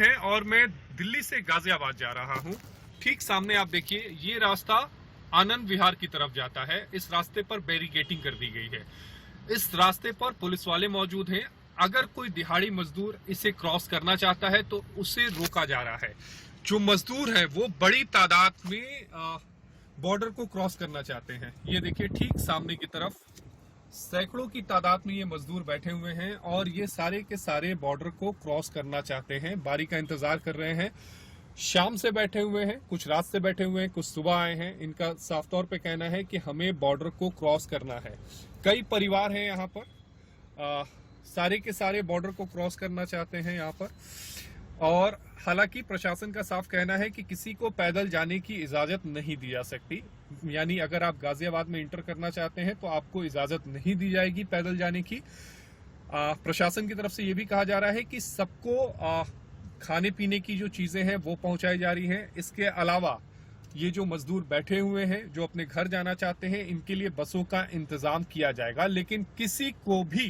है और मैं दिल्ली से गाजियाबाद जा रहा हूँ। ठीक सामने आप देखिए, ये रास्ता आनंद विहार की तरफ जाता है। इस रास्ते पर बैरिकेडिंग कर दी गई है। इस रास्ते पर पुलिस वाले मौजूद हैं। अगर कोई दिहाड़ी मजदूर इसे क्रॉस करना चाहता है तो उसे रोका जा रहा है। जो मजदूर है वो बड़ी तादाद में बॉर्डर को क्रॉस करना चाहते हैं। ये देखिए, ठीक सामने की तरफ सैकड़ों की तादाद में ये मजदूर बैठे हुए हैं और ये सारे के सारे बॉर्डर को क्रॉस करना चाहते हैं। बारी का इंतजार कर रहे हैं। शाम से बैठे हुए हैं, कुछ रात से बैठे हुए हैं, कुछ सुबह आए हैं। इनका साफ तौर पे कहना है कि हमें बॉर्डर को क्रॉस करना है। कई परिवार हैं यहाँ पर, सारे के सारे बॉर्डर को क्रॉस करना चाहते हैं यहाँ पर। और हालांकि प्रशासन का साफ कहना है कि किसी को पैदल जाने की इजाजत नहीं दी जा सकती। यानी अगर आप गाजियाबाद में इंटर करना चाहते हैं तो आपको इजाजत नहीं दी जाएगी पैदल जाने की। प्रशासन की तरफ से यह भी कहा जा रहा है कि सबको खाने पीने की जो चीजें हैं वो पहुंचाई जा रही हैं। इसके अलावा ये जो मजदूर बैठे हुए हैं, जो अपने घर जाना चाहते हैं, इनके लिए बसों का इंतजाम किया जाएगा, लेकिन किसी को भी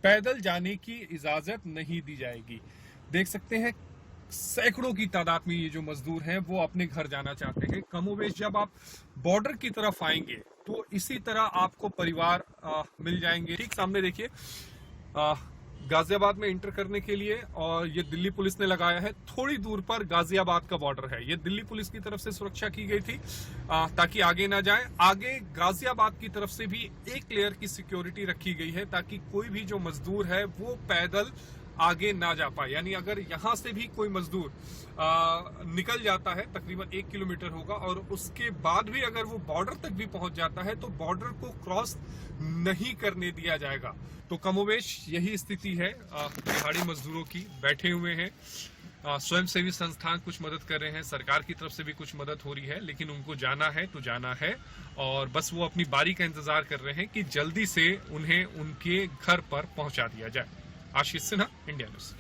पैदल जाने की इजाजत नहीं दी जाएगी। देख सकते हैं, सैकड़ों की तादाद में ये जो मजदूर हैं वो अपने घर जाना चाहते हैं। कमोवेश जब आप बॉर्डर की तरफ आएंगे तो इसी तरह आपको परिवार मिल जाएंगे। ठीक सामने देखिए, गाजियाबाद में इंटर करने के लिए, और ये दिल्ली पुलिस ने लगाया है। थोड़ी दूर पर गाजियाबाद का बॉर्डर है। ये दिल्ली पुलिस की तरफ से सुरक्षा की गई थी ताकि आगे ना जाए। आगे गाजियाबाद की तरफ से भी एक लेयर की सिक्योरिटी रखी गई है ताकि कोई भी जो मजदूर है वो पैदल आगे ना जा पाए। यानी अगर यहां से भी कोई मजदूर निकल जाता है, तकरीबन 1 किलोमीटर होगा, और उसके बाद भी अगर वो बॉर्डर तक भी पहुंच जाता है तो बॉर्डर को क्रॉस नहीं करने दिया जाएगा। तो कमोवेश यही स्थिति है दिहाड़ी मजदूरों की। बैठे हुए हैं, स्वयंसेवी संस्थान कुछ मदद कर रहे हैं, सरकार की तरफ से भी कुछ मदद हो रही है, लेकिन उनको जाना है तो जाना है, और बस वो अपनी बारी का इंतजार कर रहे हैं कि जल्दी से उन्हें उनके घर पर पहुंचा दिया जाए। आशीष सिन्हा, इंडिया न्यूज।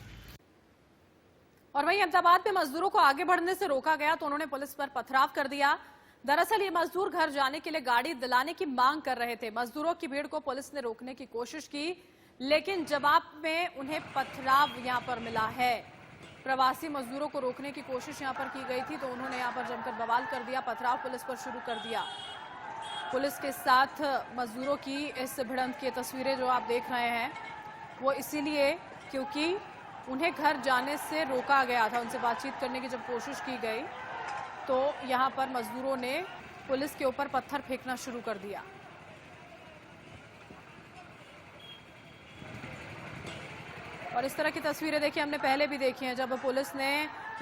और वहीं अहमदाबाद में मजदूरों को आगे बढ़ने से रोका गया तो उन्होंने पुलिस पर पथराव कर दिया। दरअसल ये मजदूर घर जाने के लिए गाड़ी दिलाने की मांग कर रहे थे। मजदूरों की भीड़ को पुलिस ने रोकने की कोशिश की, लेकिन जवाब में उन्हें पथराव यहां पर मिला है। प्रवासी मजदूरों को रोकने की कोशिश यहां पर की गई थी तो उन्होंने यहां पर जमकर बवाल कर दिया, पथराव पुलिस पर शुरू कर दिया। पुलिस के साथ मजदूरों की इस भिड़ंत की तस्वीरें जो आप देख रहे हैं वो इसीलिए क्योंकि उन्हें घर जाने से रोका गया था। उनसे बातचीत करने की जब कोशिश की गई तो यहां पर मजदूरों ने पुलिस के ऊपर पत्थर फेंकना शुरू कर दिया। और इस तरह की तस्वीरें देखिए, हमने पहले भी देखी हैं। जब पुलिस ने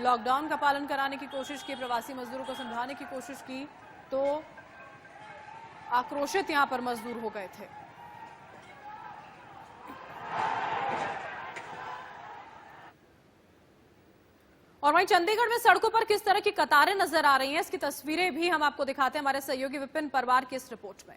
लॉकडाउन का पालन कराने की कोशिश की, प्रवासी मजदूरों को समझाने की कोशिश की, तो आक्रोशित यहां पर मजदूर हो गए थे। और वहीं चंडीगढ़ में सड़कों पर किस तरह की कतारें नजर आ रही हैं, इसकी तस्वीरें भी हम आपको दिखाते हैं हमारे सहयोगी विपिन परवार की इस रिपोर्ट में।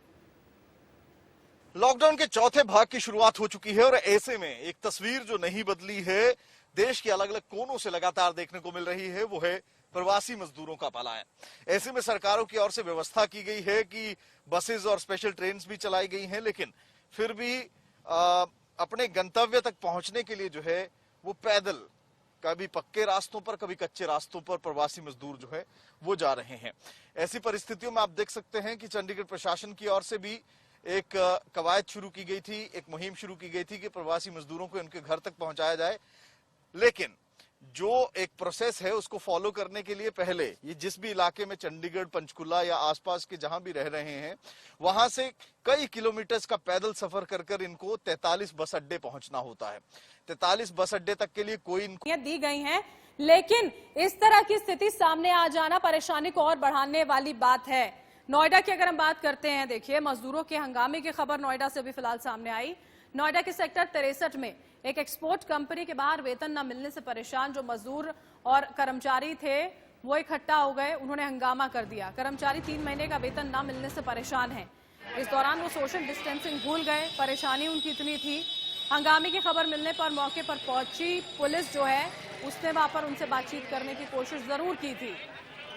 लॉकडाउन के चौथे भाग की शुरुआत हो चुकी है और ऐसे में एक तस्वीर जो नहीं बदली है, देश के अलग अलग कोनों से लगातार देखने को मिल रही है, वो है प्रवासी मजदूरों का पलायन। ऐसे में सरकारों की ओर से व्यवस्था की गई है कि बसेज और स्पेशल ट्रेन भी चलाई गई हैं, लेकिन फिर भी अपने गंतव्य तक पहुंचने के लिए जो है वो पैदल, कभी पक्के रास्तों पर कभी कच्चे रास्तों पर प्रवासी मजदूर जो है वो जा रहे हैं। ऐसी परिस्थितियों में आप देख सकते हैं कि चंडीगढ़ प्रशासन की ओर से भी एक कवायद शुरू की गई थी, एक मुहिम शुरू की गई थी कि प्रवासी मजदूरों को उनके घर तक पहुंचाया जाए। लेकिन जो एक प्रोसेस है उसको फॉलो करने के लिए पहले ये जिस भी इलाके में चंडीगढ़, पंचकुला या आसपास के जहां भी रह रहे हैं, वहां से कई किलोमीटर्स का पैदल सफर कर कर इनको 43 बस अड्डे पहुंचना होता है। 43 बस अड्डे तक के लिए कोई इनको दी गई हैं, लेकिन इस तरह की स्थिति सामने आ जाना परेशानी को और बढ़ाने वाली बात है। नोएडा की अगर हम बात करते हैं, देखिए मजदूरों के हंगामे की खबर नोएडा से भी फिलहाल सामने आई। नोएडा के सेक्टर 63 में एक एक्सपोर्ट कंपनी के बाहर वेतन न मिलने से परेशान जो मजदूर और कर्मचारी थे वो इकट्ठा हो गए, उन्होंने हंगामा कर दिया। कर्मचारी 3 महीने का वेतन न मिलने से परेशान हैं। इस दौरान वो सोशल डिस्टेंसिंग भूल गए, परेशानी उनकी इतनी थी। हंगामे की खबर मिलने पर मौके पर पहुंची पुलिस जो है उसने वहां पर उनसे बातचीत करने की कोशिश जरूर की थी।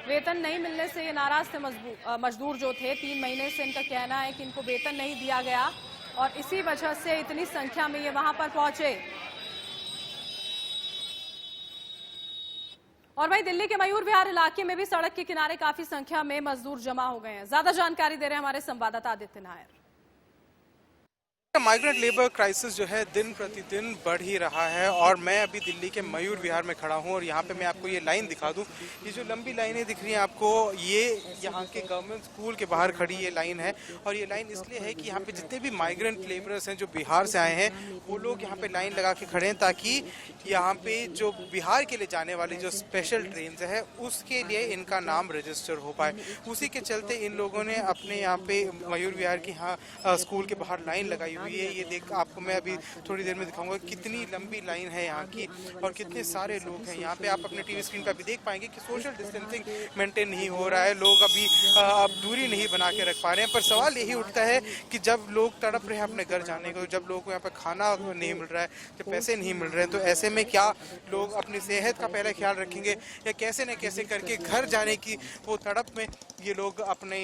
वेतन नहीं मिलने से ये नाराज थे मजदूर जो थे। 3 महीने से इनका कहना है कि इनको वेतन नहीं दिया गया और इसी वजह से इतनी संख्या में ये वहां पर पहुंचे। और वहीं दिल्ली के मयूर विहार इलाके में भी सड़क के किनारे काफी संख्या में मजदूर जमा हो गए हैं। ज्यादा जानकारी दे रहे हैं हमारे संवाददाता Aditya Nair. Migrant labour crisis जो है दिन प्रतिदिन बढ़ ही रहा है और मैं अभी दिल्ली के मयूर विहार में खड़ा हूं और यहाँ पे मैं आपको ये लाइन दिखा दूं। ये जो लंबी लाइनें दिख रही हैं आपको, ये यहाँ के गवर्नमेंट स्कूल के बाहर खड़ी ये लाइन है। और ये लाइन इसलिए है कि यहाँ पे जितने भी माइग्रेंट लेबरर्स हैं जो बिहार से आए हैं, वो लोग यहाँ पे लाइन लगा के खड़े हैं ताकि यहाँ पे जो बिहार के लिए जाने वाली जो स्पेशल ट्रेन है उसके लिए इनका नाम रजिस्टर हो पाए। उसी के चलते इन लोगों ने अपने यहाँ पे मयूर विहार की यहाँ स्कूल के बाहर लाइन लगाई हुई है। ये देख आपको मैं अभी थोड़ी देर में दिखाऊंगा कितनी लंबी लाइन है यहाँ की और कितने सारे लोग हैं यहाँ पे। आप अपने टीवी स्क्रीन पे भी देख पाएंगे कि सोशल डिस्टेंसिंग मेंटेन नहीं हो रहा है, लोग अभी दूरी नहीं बना के रख पा रहे हैं। पर सवाल यही उठता है कि जब लोग तड़प रहे हैं अपने घर जाने को, जब लोगों को यहाँ पे खाना नहीं मिल रहा है, जब पैसे नहीं मिल रहे हैं, तो ऐसे में क्या लोग अपनी सेहत का पहले ख्याल रखेंगे या कैसे न कैसे करके घर जाने की वो तड़प में ये लोग अपने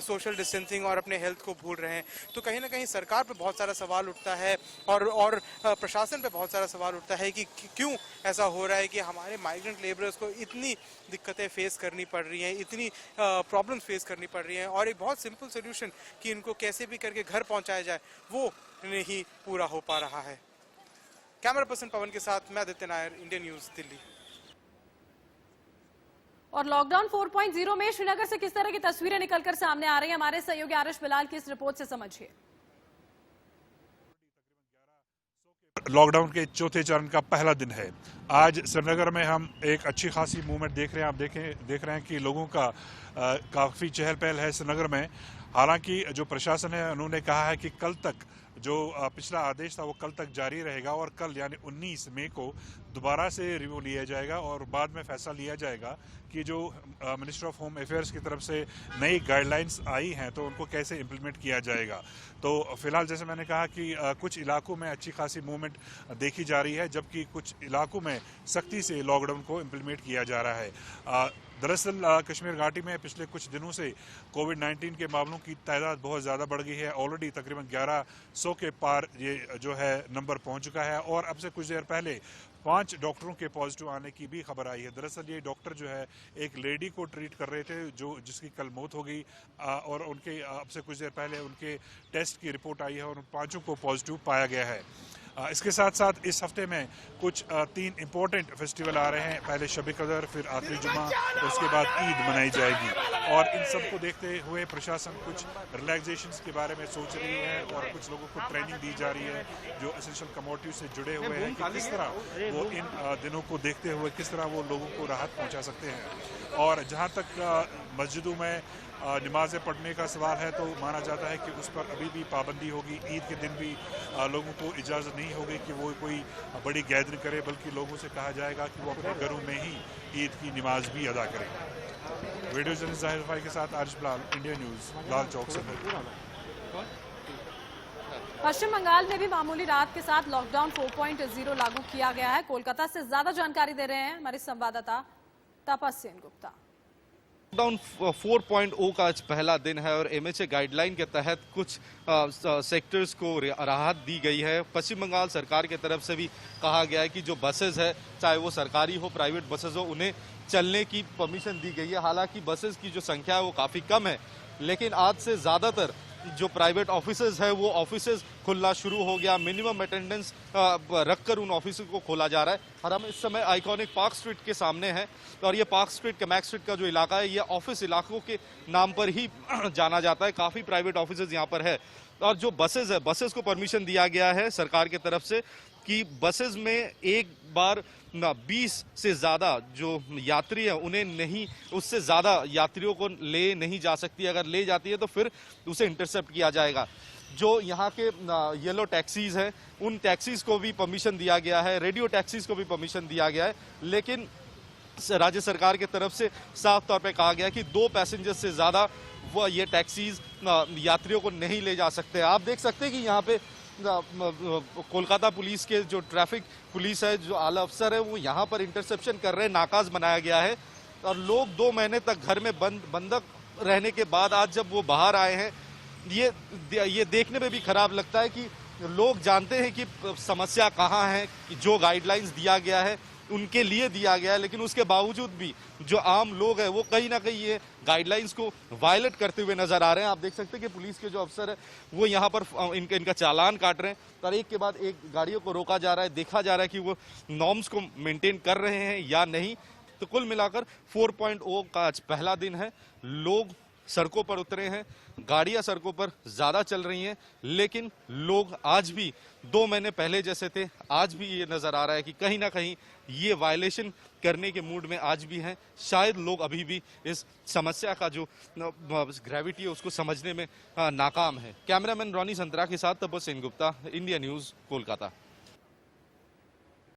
सोशल डिस्टेंसिंग और अपने हेल्थ को भूल रहे हैं। तो कहीं ना कहीं सरकार पे बहुत सारा सवाल उठता है और प्रशासन पे बहुत सारा सवाल उठता है कि क्यों ऐसा हो रहा है कि हमारे माइग्रेंट लेबरर्स को इतनी दिक्कतें फेस करनी पड़ रही हैं, इतनी प्रॉब्लम्स फेस करनी पड़ रही हैं। और एक बहुत सिंपल सोल्यूशन कि इनको कैसे भी करके घर पहुंचाया जाए वो नहीं पूरा हो पा रहा है। कैमरा पर्सन पवन के साथ मैं आदित्य नायर, इंडियन न्यूज, दिल्ली। और लॉकडाउन 4.0 में श्रीनगर से किस तरह की तस्वीरें निकलकर सामने आ रही हैं, हमारे सहयोगी आरिश बिलाल की इस रिपोर्ट से समझिए। लॉकडाउन के चौथे चरण का पहला दिन है। आज श्रीनगर में हम एक अच्छी खासी मूवमेंट देख रहे हैं। आप देख रहे हैं कि लोगों का काफ़ी चहल पहल है श्रीनगर में। हालांकि जो प्रशासन है उन्होंने कहा है कि कल तक जो पिछला आदेश था वो कल तक जारी रहेगा और कल यानी 19 मई को दोबारा से रिव्यू लिया जाएगा और बाद में फैसला लिया जाएगा कि जो मिनिस्ट्री ऑफ होम अफेयर्स की तरफ से नई गाइडलाइंस आई हैं तो उनको कैसे इम्प्लीमेंट किया जाएगा। तो फिलहाल जैसे मैंने कहा कि कुछ इलाकों में अच्छी खासी मूवमेंट देखी जा रही है, जबकि कुछ इलाकों में सख्ती से लॉकडाउन को इम्प्लीमेंट किया जा रहा है। दरअसल कश्मीर घाटी में पिछले कुछ दिनों से कोविड-19 के मामलों की तादाद बहुत ज़्यादा बढ़ गई है। ऑलरेडी तकरीबन 1100 के पार ये जो है नंबर पहुंच चुका है और अब से कुछ देर पहले 5 डॉक्टरों के पॉजिटिव आने की भी खबर आई है। दरअसल ये डॉक्टर जो है एक लेडी को ट्रीट कर रहे थे जिसकी कल मौत हो गई और उनके अब से कुछ देर पहले उनके टेस्ट की रिपोर्ट आई है और उन 5 को पॉजिटिव पाया गया है। इसके साथ साथ इस हफ्ते में कुछ 3 इम्पोर्टेंट फेस्टिवल आ रहे हैं। पहले शब-ए कदर, फिर आखिरी जुमा और उसके बाद ईद मनाई जाएगी और इन सब को देखते हुए प्रशासन कुछ रिलैक्सेशंस के बारे में सोच रही है और कुछ लोगों को ट्रेनिंग दी जा रही है जो एसेंशियल कमोडिटी से जुड़े हुए हैं कि किस तरह वो इन दिनों को देखते हुए किस तरह वो लोगों को राहत पहुँचा सकते हैं। और जहाँ तक मस्जिदों में नमाज़ें पढ़ने का सवाल है तो माना जाता है कि उस पर अभी भी पाबंदी होगी। ईद के दिन भी लोगों को इजाज़त नहीं होगी कि वो कोई बड़ी गैदरिंग करे, बल्कि लोगों से कहा जाएगा कि वो अपने घरों में ही ईद की नमाज भी अदा करें। वीडियो जर्नलिस्ट जाहिर रफ़ाई के साथ आरिश बिलाल, इंडिया न्यूज़, लाल चौक से। पश्चिम बंगाल में भी मामूली राहत के साथ लॉकडाउन 4.0 लागू किया गया है। कोलकाता से ज्यादा जानकारी दे रहे हैं हमारे संवाददाता तापस सेन गुप्ता। लॉकडाउन 4.0 का आज पहला दिन है और एमएचए गाइडलाइन के तहत कुछ सेक्टर्स को राहत दी गई है। पश्चिम बंगाल सरकार की तरफ से भी कहा गया है कि जो बसेस है, चाहे वो सरकारी हो प्राइवेट बसेस हो, उन्हें चलने की परमिशन दी गई है। हालांकि बसेस की जो संख्या है वो काफ़ी कम है, लेकिन आज से ज़्यादातर जो प्राइवेट ऑफिसेज है वो ऑफिसेज खुलना शुरू हो गया। मिनिमम अटेंडेंस रखकर उन ऑफिस को खोला जा रहा है। और हम इस समय आइकॉनिक पार्क स्ट्रीट के सामने हैं और ये पार्क स्ट्रीट, कैमैक स्ट्रीट का जो इलाका है ये ऑफिस इलाकों के नाम पर ही जाना जाता है। काफ़ी प्राइवेट ऑफिसेज यहाँ पर है और जो बसेज है, बसेज को परमिशन दिया गया है सरकार की तरफ से कि बसेज में एक बार 20 से ज़्यादा जो यात्री हैं उन्हें नहीं, उससे ज़्यादा यात्रियों को ले नहीं जा सकती। अगर ले जाती है तो फिर उसे इंटरसेप्ट किया जाएगा। जो यहाँ के येलो टैक्सीज हैं उन टैक्सीज को भी परमिशन दिया गया है, रेडियो टैक्सीज को भी परमिशन दिया गया है, लेकिन राज्य सरकार की तरफ से साफ तौर पे कहा गया है कि 2 पैसेंजर से ज़्यादा वो ये टैक्सीज यात्रियों को नहीं ले जा सकते। आप देख सकते हैं कि यहाँ पे कोलकाता पुलिस के जो ट्रैफिक पुलिस है, जो आला अफसर है, वो यहाँ पर इंटरसेप्शन कर रहे हैं। नाकाज बनाया गया है और लोग 2 महीने तक घर में बंधक रहने के बाद आज जब वो बाहर आए हैं, ये देखने में भी खराब लगता है कि लोग जानते हैं कि समस्या कहाँ है, कि जो गाइडलाइंस दिया गया है उनके लिए दिया गया है, लेकिन उसके बावजूद भी जो आम लोग हैं वो कहीं ना कहीं ये गाइडलाइंस को वायलेट करते हुए नजर आ रहे हैं। आप देख सकते हैं कि पुलिस के जो अफसर है वो यहाँ पर इनका चालान काट रहे हैं और एक के बाद एक गाड़ियों को रोका जा रहा है, देखा जा रहा है कि वो नॉर्म्स को मेंटेन कर रहे हैं या नहीं। तो कुल मिलाकर 4.0 का आज पहला दिन है, लोग सड़कों पर उतरे हैं, गाड़ियां सड़कों पर ज्यादा चल रही हैं, लेकिन लोग आज भी 2 महीने पहले जैसे थे। आज भी ये नजर आ रहा है कि कहीं ना कहीं ये वायलेशन करने के मूड में आज भी हैं। शायद लोग अभी भी इस समस्या का जो ग्रेविटी है उसको समझने में नाकाम है। कैमरामैन रॉनी संतरा के साथ तपस्विन गुप्ता, इंडिया न्यूज, कोलकाता।